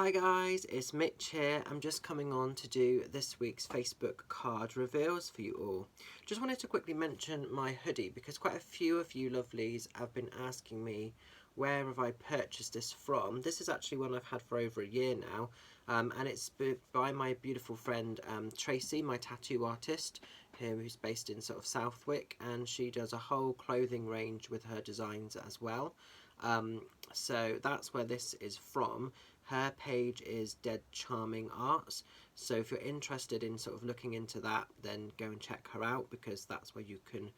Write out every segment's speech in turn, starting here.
Hi guys, it's Mitch here. I'm just coming on to do this week's Facebook card reveals for you all. Just wanted to quickly mention my hoodie because quite a few of you lovelies have been asking me where have I purchased this from. This is actually one I've had for over a year now, and it's by my beautiful friend Tracy, my tattoo artist here, who's based in sort of Southwick, and she does a whole clothing range with her designs as well. So that's where this is from. Her page is Dead Charming Arts, so if you're interested in sort of looking into that, then go and check her out, because that's where you can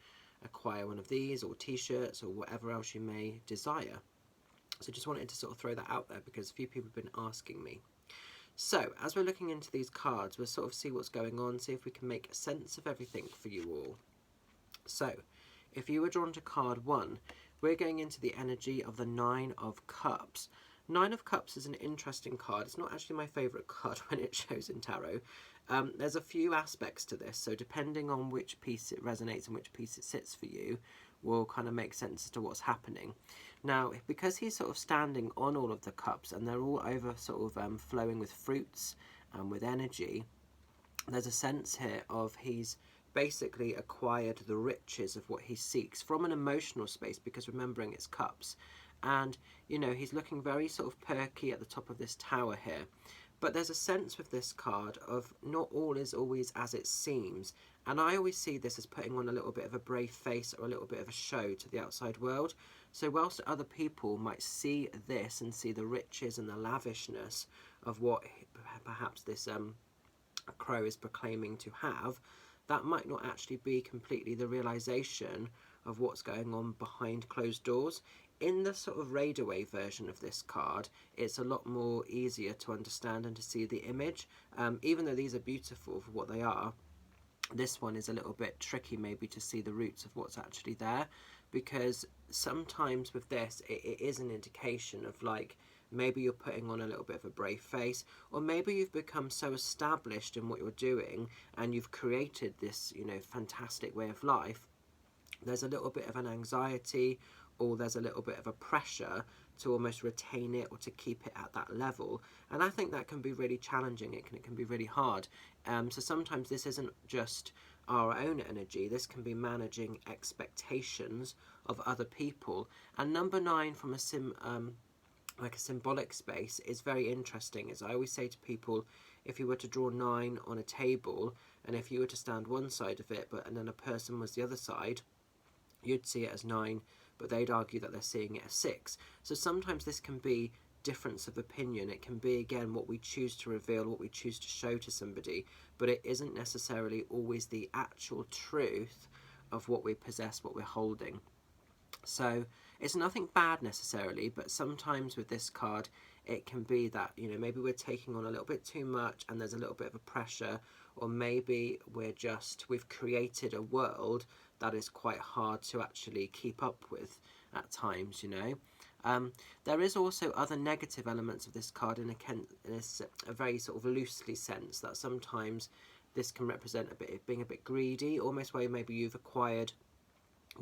acquire one of these or t-shirts or whatever else you may desire. So just wanted to sort of throw that out there because a few people have been asking me. So as we're looking into these cards, we'll sort of see what's going on, see if we can make sense of everything for you all. So if you were drawn to card 1, we're going into the energy of the Nine of Cups. Nine of Cups is an interesting card. It's not actually my favourite card when it shows in tarot. There's a few aspects to this, so depending on which piece it resonates and which piece it sits for you will kind of make sense as to what's happening. Now, because he's sort of standing on all of the cups and they're all over sort of flowing with fruits and with energy, there's a sense here of he's basically acquired the riches of what he seeks from an emotional space, because remembering it's cups. And, you know, he's looking very sort of perky at the top of this tower here. But there's a sense with this card of not all is always as it seems. And I always see this as putting on a little bit of a brave face or a little bit of a show to the outside world. So whilst other people might see this and see the riches and the lavishness of what perhaps this crow is proclaiming to have, that might not actually be completely the realization of what's going on behind closed doors. In the sort of Raidaway version of this card, it's a lot more easier to understand and to see the image. Even though these are beautiful for what they are, this one is a little bit tricky maybe to see the roots of what's actually there, because sometimes with this it is an indication of like maybe you're putting on a little bit of a brave face, or maybe you've become so established in what you're doing and you've created this, you know, fantastic way of life. There's a little bit of an anxiety, or there's a little bit of a pressure to almost retain it or to keep it at that level. And I think that can be really challenging. It can be really hard. So sometimes this isn't just our own energy. This can be managing expectations of other people. And number 9 from like a symbolic space is very interesting. As I always say to people, if you were to draw 9 on a table, and if you were to stand one side of it, and then a person was the other side, you'd see it as 9, but they'd argue that they're seeing it as 6. So sometimes this can be difference of opinion. It can be, again, what we choose to reveal, what we choose to show to somebody, but it isn't necessarily always the actual truth of what we possess, what we're holding. So it's nothing bad necessarily, but sometimes with this card it can be that, you know, maybe we're taking on a little bit too much and there's a little bit of a pressure, or maybe we've created a world that is quite hard to actually keep up with at times, you know. There is also other negative elements of this card in a very sort of loosely sense, that sometimes this can represent a bit being a bit greedy, almost where maybe you've acquired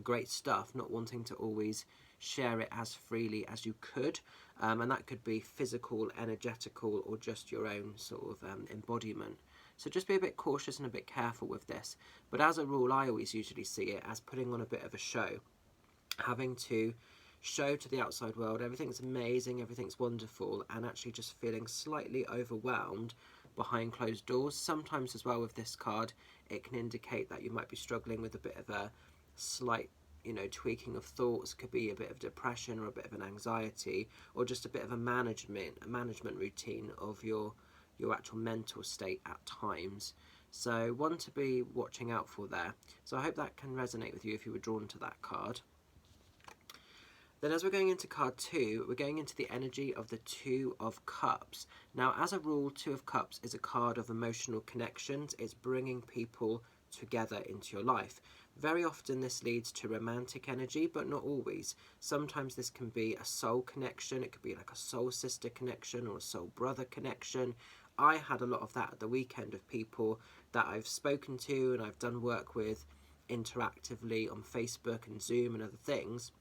great stuff, not wanting to always share it as freely as you could, and that could be physical, energetical, or just your own sort of embodiment. So just be a bit cautious and a bit careful with this. But as a rule, I always usually see it as putting on a bit of a show, having to show to the outside world everything's amazing, everything's wonderful, and actually just feeling slightly overwhelmed behind closed doors. Sometimes as well with this card, it can indicate that you might be struggling with a bit of a slight, you know, tweaking of thoughts. Could be a bit of depression or a bit of an anxiety, or just a bit of a management routine of your actual mental state at times. So one to be watching out for there. So I hope that can resonate with you if you were drawn to that card. Then as we're going into card 2, we're going into the energy of the Two of Cups. Now, as a rule, Two of Cups is a card of emotional connections. It's bringing people together into your life. Very often this leads to romantic energy, but not always. Sometimes this can be a soul connection. It could be like a soul sister connection or a soul brother connection. I had a lot of that at the weekend, of people that I've spoken to and I've done work with interactively on Facebook and Zoom and other things,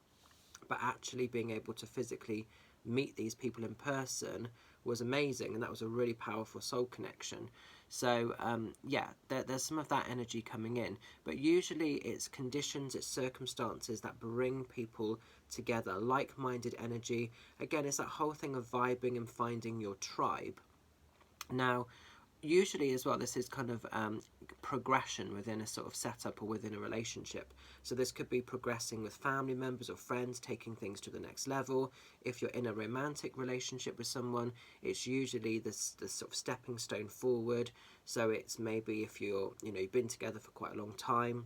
but actually being able to physically meet these people in person was amazing, and that was a really powerful soul connection. So yeah, there's some of that energy coming in, but usually it's conditions, it's circumstances that bring people together, like-minded energy. Again, it's that whole thing of vibing and finding your tribe. Now, usually as well, this is kind of progression within a sort of setup or within a relationship. So this could be progressing with family members or friends, taking things to the next level. If you're in a romantic relationship with someone, it's usually the sort of stepping stone forward. So it's maybe if you've been together for quite a long time,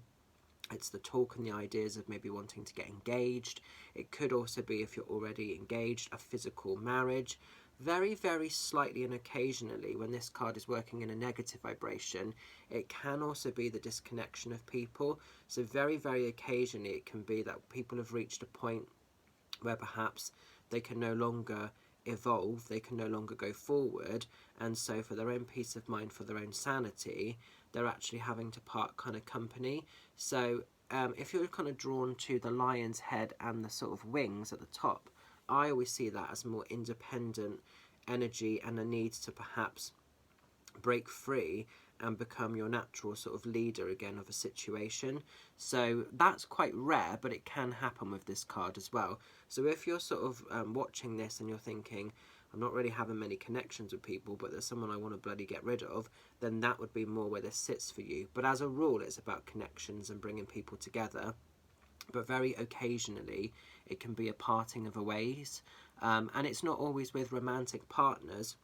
it's the talk and the ideas of maybe wanting to get engaged. It could also be, if you're already engaged, a physical marriage. Very, very slightly and occasionally, when this card is working in a negative vibration, it can also be the disconnection of people. So very, very occasionally it can be that people have reached a point where perhaps they can no longer evolve, they can no longer go forward, and so for their own peace of mind, for their own sanity, they're actually having to part kind of company. So if you're kind of drawn to the lion's head and the sort of wings at the top, I always see that as more independent energy and a need to perhaps break free and become your natural sort of leader again of a situation. So that's quite rare, but it can happen with this card as well. So if you're sort of watching this and you're thinking, I'm not really having many connections with people, but there's someone I want to bloody get rid of, then that would be more where this sits for you. But as a rule, it's about connections and bringing people together. But very occasionally it can be a parting of the ways, and it's not always with romantic partners.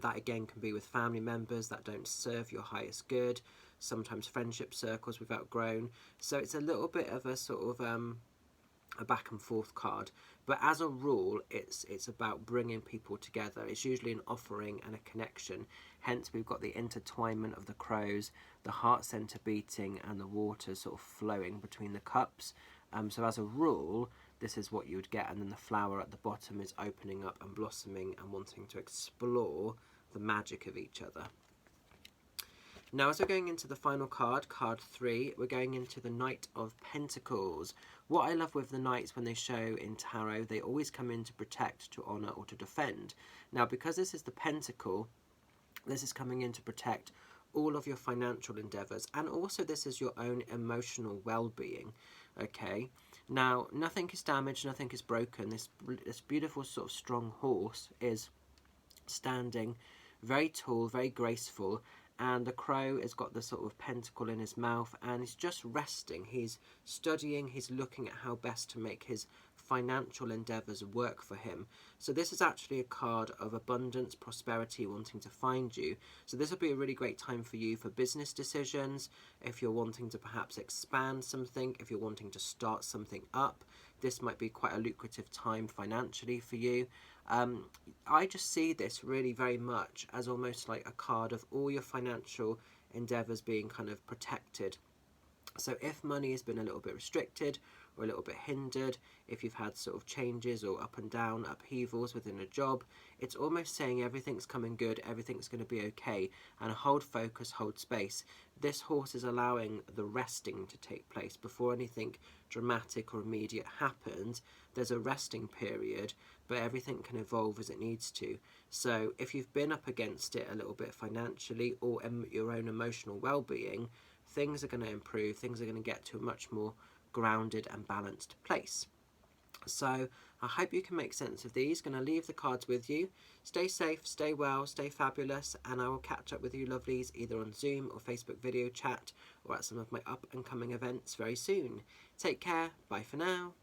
That again can be with family members that don't serve your highest good, sometimes friendship circles we've outgrown. So it's a little bit of a sort of a back and forth card, but as a rule it's about bringing people together. It's usually an offering and a connection, hence we've got the intertwinement of the crows, the heart center beating, and the water sort of flowing between the cups. So as a rule this is what you would get, and then the flower at the bottom is opening up and blossoming and wanting to explore the magic of each other. Now, as we're going into the final card, card 3, we're going into the Knight of Pentacles. What I love with the Knights when they show in tarot, they always come in to protect, to honour, or to defend. Now, because this is the Pentacle, this is coming in to protect all of your financial endeavours, and also this is your own emotional well-being, okay? Now, nothing is damaged, nothing is broken. This beautiful sort of strong horse is standing very tall, very graceful, and the crow has got the sort of pentacle in his mouth and he's just resting. He's studying, he's looking at how best to make his financial endeavours work for him. So this is actually a card of abundance, prosperity, wanting to find you. So this will be a really great time for you for business decisions, if you're wanting to perhaps expand something, if you're wanting to start something up. This might be quite a lucrative time financially for you. I just see this really very much as almost like a card of all your financial endeavours being kind of protected. So if money has been a little bit restricted or a little bit hindered, if you've had sort of changes or up and down upheavals within a job, it's almost saying everything's coming good, everything's going to be okay, and hold focus, hold space. This horse is allowing the resting to take place before anything dramatic or immediate happens. There's a resting period, but everything can evolve as it needs to. So if you've been up against it a little bit financially or your own emotional well-being, things are going to improve, things are going to get to a much more grounded and balanced place. So I hope you can make sense of these. Going to leave the cards with you. Stay safe, stay well, stay fabulous, and I will catch up with you lovelies either on Zoom or Facebook video chat or at some of my up and coming events very soon. Take care, bye for now.